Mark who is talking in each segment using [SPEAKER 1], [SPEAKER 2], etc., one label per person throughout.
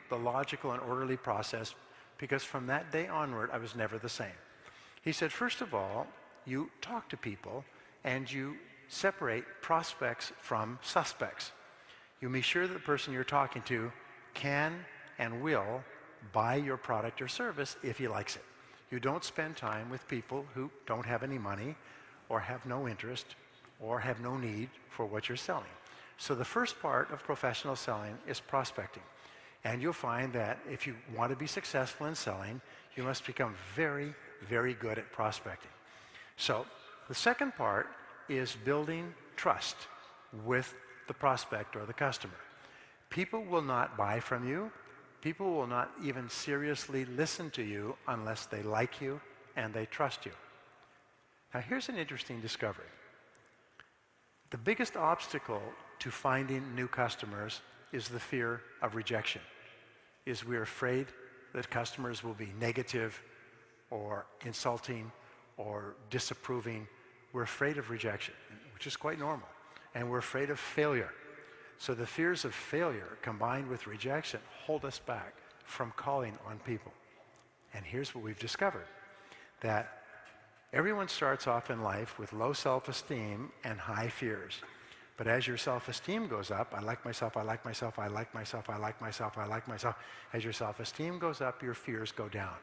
[SPEAKER 1] the logical and orderly process because from that day onward, I was never the same. He said, first of all, you talk to people and you separate prospects from suspects. You make sure that the person you're talking to can and will buy your product or service if he likes it. You don't spend time with people who don't have any money or have no interest or have no need for what you're selling. So the first part of professional selling is prospecting. And you'll find that if you want to be successful in selling, you must become very, very good at prospecting. So the second part is building trust with the prospect or the customer. People will not buy from you. People will not even seriously listen to you unless they like you and they trust you. Now here's an interesting discovery. The biggest obstacle to finding new customers is the fear of rejection. Is we're afraid that customers will be negative or insulting or disapproving. We're afraid of rejection, which is quite normal. And we're afraid of failure. So the fears of failure combined with rejection hold us back from calling on people. And here's what we've discovered, that everyone starts off in life with low self-esteem and high fears. But as your self-esteem goes up, I like myself, I like myself, I like myself, I like myself, I like myself. As your self-esteem goes up, your fears go down.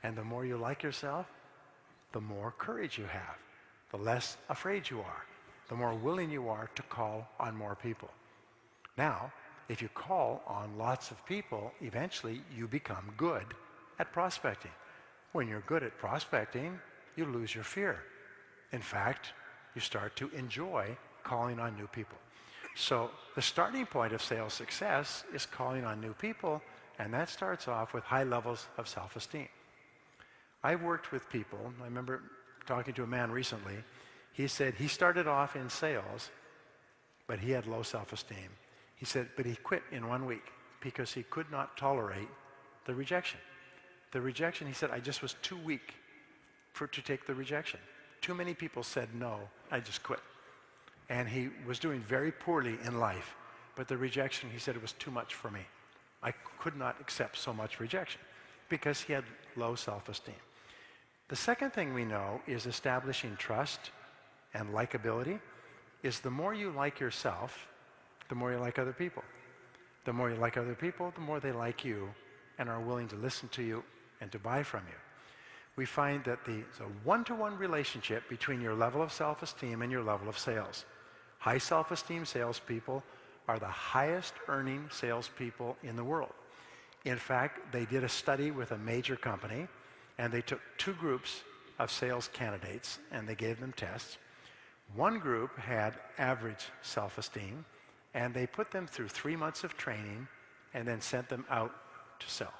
[SPEAKER 1] And the more you like yourself, the more courage you have, the less afraid you are, the more willing you are to call on more people. Now, if you call on lots of people, eventually you become good at prospecting. When you're good at prospecting, you lose your fear. In fact, you start to enjoy calling on new people. So the starting point of sales success is calling on new people, and that starts off with high levels of self-esteem. I've worked with people. I remember talking to a man recently. He said he started off in sales, but he had low self-esteem. He said, but he quit in 1 week because he could not tolerate the rejection. The rejection, he said, I just was too weak to take the rejection. Too many people said no, I just quit. And he was doing very poorly in life, but the rejection, he said, it was too much for me. I could not accept so much rejection because he had low self-esteem. The second thing we know is establishing trust and likability is the more you like yourself, the more you like other people. The more you like other people, the more they like you and are willing to listen to you and to buy from you. We find that there's a one-to-one relationship between your level of self-esteem and your level of sales. High self-esteem salespeople are the highest earning salespeople in the world. In fact, they did a study with a major company, and they took 2 groups of sales candidates, and they gave them tests. One group had average self-esteem, and they put them through 3 months of training and then sent them out to sell.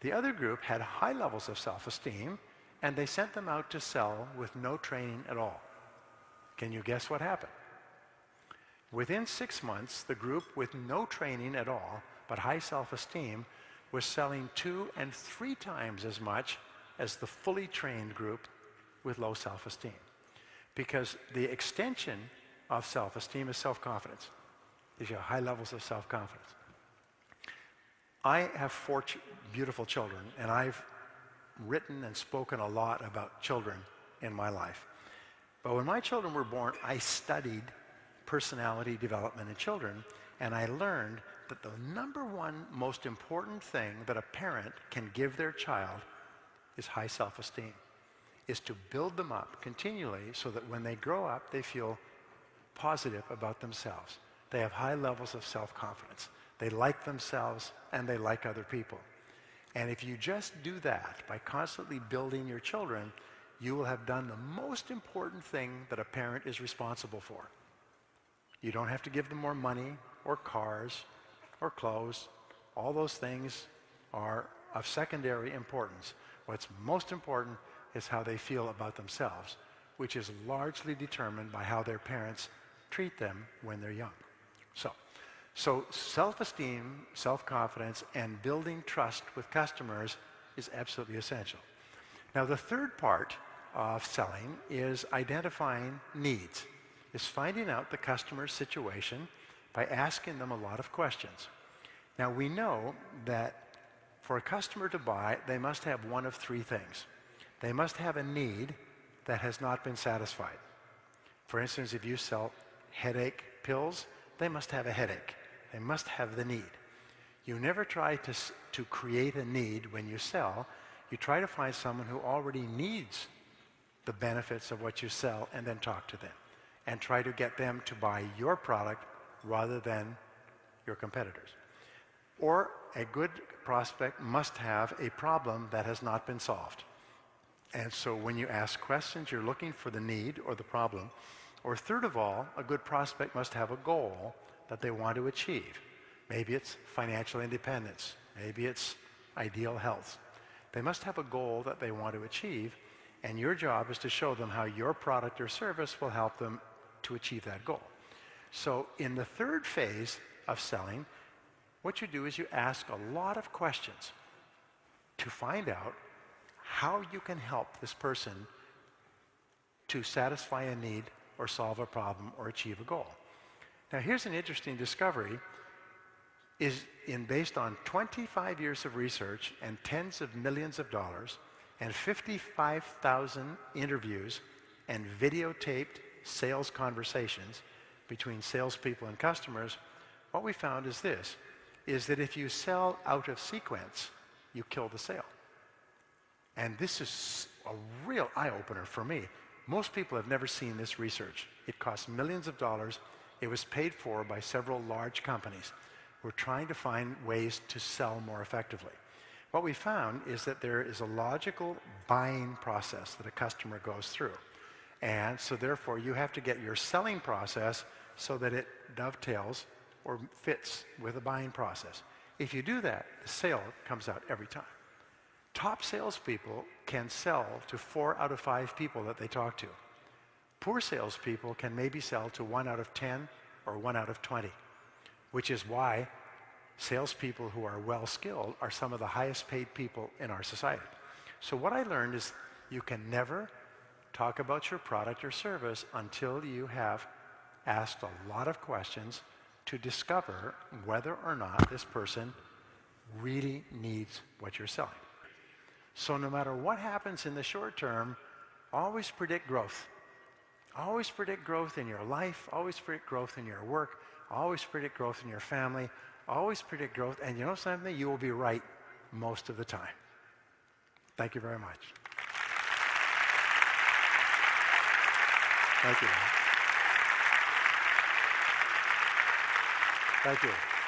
[SPEAKER 1] The other group had high levels of self-esteem, and they sent them out to sell with no training at all. Can you guess what happened? Within 6 months, the group with no training at all, but high self-esteem, was selling 2 and 3 times as much as the fully trained group with low self-esteem. Because the extension of self-esteem is self-confidence. If you have high levels of self-confidence. I have 4 beautiful children, and I've written and spoken a lot about children in my life. But when my children were born, I studied personality development in children, and I learned that the #1 most important thing that a parent can give their child is high self-esteem, is to build them up continually so that when they grow up, they feel positive about themselves. They have high levels of self-confidence. They like themselves and they like other people. And if you just do that by constantly building your children, you will have done the most important thing that a parent is responsible for. You don't have to give them more money or cars or clothes. All those things are of secondary importance. What's most important is how they feel about themselves, which is largely determined by how their parents treat them when they're young. So self-esteem, self-confidence, and building trust with customers is absolutely essential. Now, the third part of selling is identifying needs, is finding out the customer's situation by asking them a lot of questions. Now we know that for a customer to buy, they must have one of three things. They must have a need that has not been satisfied. For instance, if you sell headache pills, they must have a headache. They must have the need. You never try to create a need when you sell. You try to find someone who already needs the benefits of what you sell and then talk to them and try to get them to buy your product rather than your competitors. Or a good prospect must have a problem that has not been solved. And so when you ask questions, you're looking for the need or the problem. Or third of all, a good prospect must have a goal that they want to achieve. Maybe it's financial independence. Maybe it's ideal health. They must have a goal that they want to achieve, and your job is to show them how your product or service will help them to achieve that goal. So in the third phase of selling, what you do is you ask a lot of questions to find out how you can help this person to satisfy a need or solve a problem or achieve a goal. Now here's an interesting discovery based on 25 years of research and tens of millions of dollars and 55,000 interviews and videotaped sales conversations between salespeople and customers. What we found is this, is that if you sell out of sequence, you kill the sale. And this is a real eye-opener for me. Most people have never seen this research. It costs millions of dollars. It was paid for by several large companies who are trying to find ways to sell more effectively. What we found is that there is a logical buying process that a customer goes through. And so therefore you have to get your selling process so that it dovetails or fits with the buying process. If you do that, the sale comes out every time. Top salespeople can sell to 4 out of 5 people that they talk to. Poor salespeople can maybe sell to 1 out of 10 or 1 out of 20, which is why salespeople who are well skilled are some of the highest paid people in our society. So what I learned is you can never talk about your product or service until you have asked a lot of questions to discover whether or not this person really needs what you're selling. So no matter what happens in the short term, always predict growth. Always predict growth in your life, always predict growth in your work, always predict growth in your family, always predict growth, and you know something? You will be right most of the time. Thank you very much. Thank you. Thank you.